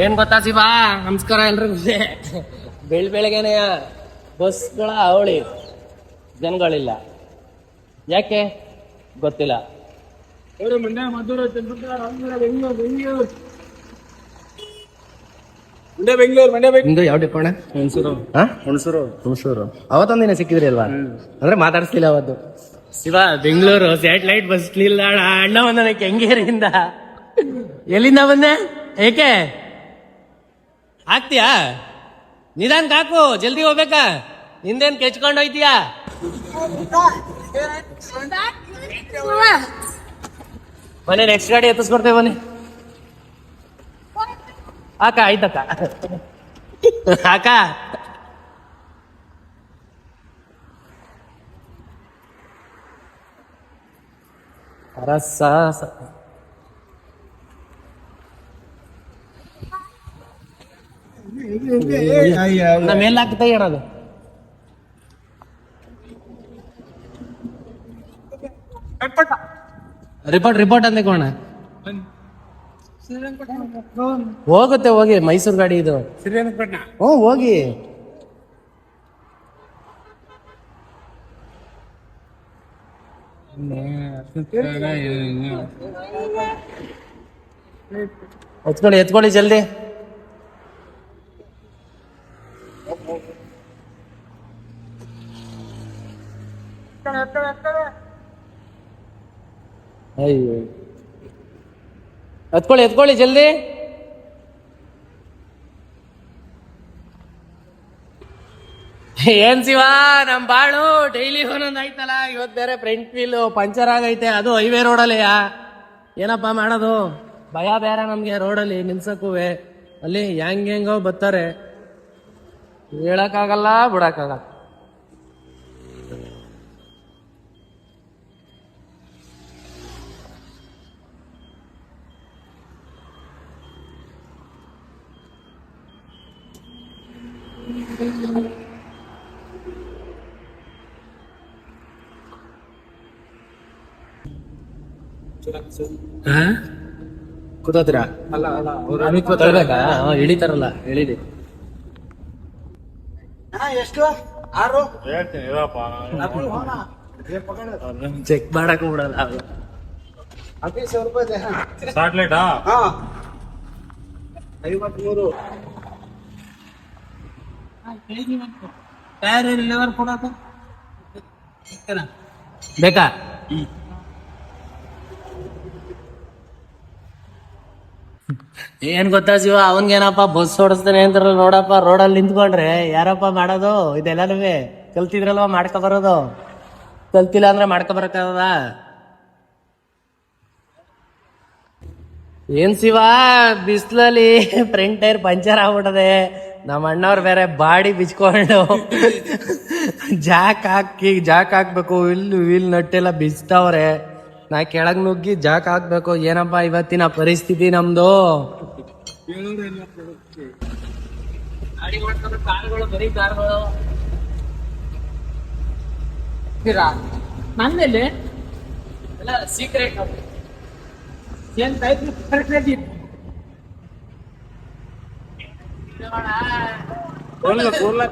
ಏನ್ ಗೊತ್ತಾ ಶಿವ, ನಮಸ್ಕಾರ ಎಲ್ರಿಗೂ. ಬೆಳಗ್ಗೆನೆ ಬಸ್ಗಳ ಅವಳಿ, ಜನಗಳಿಲ್ಲ. ಯಾಕೆ ಗೊತ್ತಿಲ್ಲ. ಯಾವ ಡಿಪೋಣ? ಹುಣಸೂರು. ಅವತ್ತೊಂದಿನ ಸಿಕ್ಕಿದ್ರಿ ಅಲ್ವಾ? ಅಂದ್ರೆ ಮಾತಾಡಿಸ್ಲಿಲ್ಲ ಅವತ್ತು. ಶಿವ, ಬೆಂಗಳೂರು ಸ್ಯಾಟಲೈಟ್ ಬಸ್ ನಿಲ್ದಾಣ ಅಣ್ಣ ಬಂದ ಕೆಂಗೇರಿಯಿಂದ. ಎಲ್ಲಿಂದ ಬಂದೆ? ಏಕೆ ಹಾಕ್ತೀಯಾ? ನಿಧಾನ ಹಾಕು, ಜಲ್ದಿ ಹೋಗ್ಬೇಕಾ? ಹಿಂದೇನ್ ಕೆಚ್ಕೊಂಡು ಹೋಯ್ತೀಯಾ? ಬನ್ನಿ, ನೆಕ್ಸ್ಟ್ ಗಾಡಿ ಎತ್ತಿಸ್ಕೊಡ್ತೇವೆ ಬನ್ನಿ. ಅಕ್ಕ ಆಯ್ತಕ್ಕ, ಅಕ್ಕ ರಸ ಮೇಲ್ ಹಾಕ್ತಾ ಹೇಳೋದು. ರಿಪೋರ್ಟ್ ಅಂತ ಕೋಣ ಹೋಗುತ್ತೆ. ಹೋಗಿ ಮೈಸೂರು ಗಾಡಿ ಇದು. ಹ್ಞೂ ಹೋಗಿ. ಎತ್ಕೊಳ್ಳಿ ಜಲ್ದಿ. ಅಯ್ಯೋ, ಎತ್ಕೊಳ್ಳಿ ಜಲ್ದಿ. ಏನ್ ಶಿವ, ನಮ್ ಬಾಳು ಡೈಲಿ ಒಂದೊಂದ್ ಆಯ್ತಲ್ಲ. ಇವತ್ ಬೇರೆ ಫ್ರಂಟ್ ವೀಲ್ ಪಂಚರ್ ಆಗೈತೆ, ಅದು ಹೈವೇ ರೋಡಲ್ಲಿ. ಏನಪ್ಪಾ ಮಾಡೋದು? ಭಯ ಬೇರೆ ನಮ್ಗೆ ರೋಡಲ್ಲಿ ನಿಲ್ಸಕ್ಕೂವೆ. ಅಲ್ಲಿ ಹೆಂಗೋ ಬರ್ತಾರೆ, ಹೇಳಕ್ಕಾಗಲ್ಲ, ಬಿಡಕ್ಕಾಗಲ್ಲ. ಕೂತೀರಾ? ಇಳಿತಾರಲ್ಲ, ಹೇಳಿದಿ ಎಷ್ಟು? 6 ಚೆಕ್ ಮಾಡಕ್ ಬಿಡಲ್ಲ. ಸ್ಯಾಟಲೈಟಾ? 53 ಬೇಕಾ? ಏನ್ ಗೊತ್ತಾ ಶಿವ, ಅವನ್ಗೇನಪ್ಪ ಬಸ್ ಓಡಿಸ್ತಾನೆ ಅಂತಾರಲ್ಲ ನೋಡಪ್ಪ. ರೋಡಲ್ಲಿ ನಿಂತ್ಕೊಂಡ್ರೆ ಯಾರಪ್ಪ ಮಾಡೋದು ಇದೆಲ್ಲನೂ? ಕಲ್ತಿದ್ರಲ್ವ ಮಾಡ್ಕೊ ಬರೋದು. ಕಲ್ತಿಲ್ಲ ಅಂದ್ರೆ ಮಾಡ್ಕೊ ಬರಕ್ಕಾಗದ? ಏನ್ ಶಿವ, ಬಿಸ್ಲಲ್ಲಿ ಫ್ರಂಟ್ ಟೈರ್ ಪಂಚರ್ ಆಗ್ಬಿಟ್ಟದೆ. ನಮ್ಮ ಅಣ್ಣವ್ರು ಬೇರೆ ಬಾಡಿ ಬಿಚ್ಕೊಂಡು ಜಾಕ್ ಹಾಕ್ಬೇಕು. ವೀಲ್ ನಟ್ಟೆಲ್ಲ ಬಿಚ್ತಾವ್ರೆ. ನಾ ಕೆಳಗ್ ನುಗ್ಗಿ ಜಾಕ್ ಹಾಕ್ಬೇಕು. ಏನಪ್ಪಾ ಇವತ್ತಿನ ಪರಿಸ್ಥಿತಿ ನಮ್ದು. ಕಾರುಗಳು, ಬರೀ ಕಾರುಗಳು. ನನ್ನಲ್ಲಿ ಎಲ್ಲ ಸೀಕ್ರೆಟ್. ಏನ್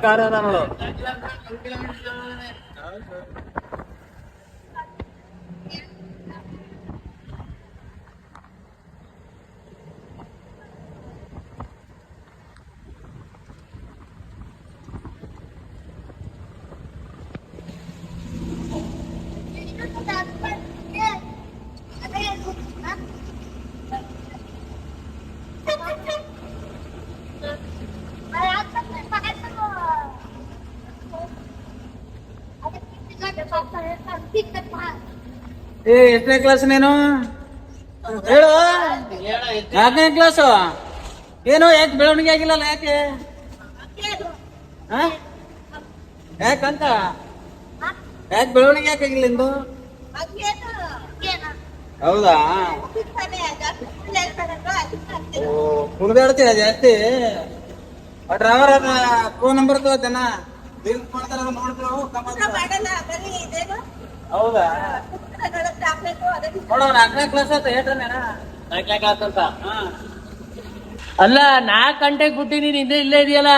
ಕಾರ ನೋಡು. ಎಷ್ಟನೇ ಕ್ಲಾಸ್ ನೀನು? ಹೇಳು. 4ನೇ ಕ್ಲಾಸು. ಏನು ಯಾಕೆ ಬೆಳವಣಿಗೆ ಆಗಿಲ್ಲಲ್ಲ? ಯಾಕೆ? ಯಾಕಂತ? ಯಾಕೆ ಬೆಳವಣಿಗೆ ಯಾಕಾಗಿಲ್ಲ ನಿಂದು? ಹೌದಾ? ಕುಡ್ದಾಡ್ತೀಯ ಜಾಸ್ತಿ? ಡ್ರೈವರ್ ಫೋನ್ ನಂಬರ್ ತಗೋತೇನ? ಹೌದಾ? ನೋಡೋ 4ನೇ ಕ್ಲಾಸ್ ಆತ. ಹೇಳ್ತಾನೆ 4ನೇ ಕ್ಲಾಸ್ ಅಂತ. ಅಲ್ಲ 4 ಗಂಟೆಗೆ ಬಿಟ್ಟು ನೀನ್ ಹಿಂದೆ ಇಲ್ಲೇ ಇದೆಯಲ್ಲ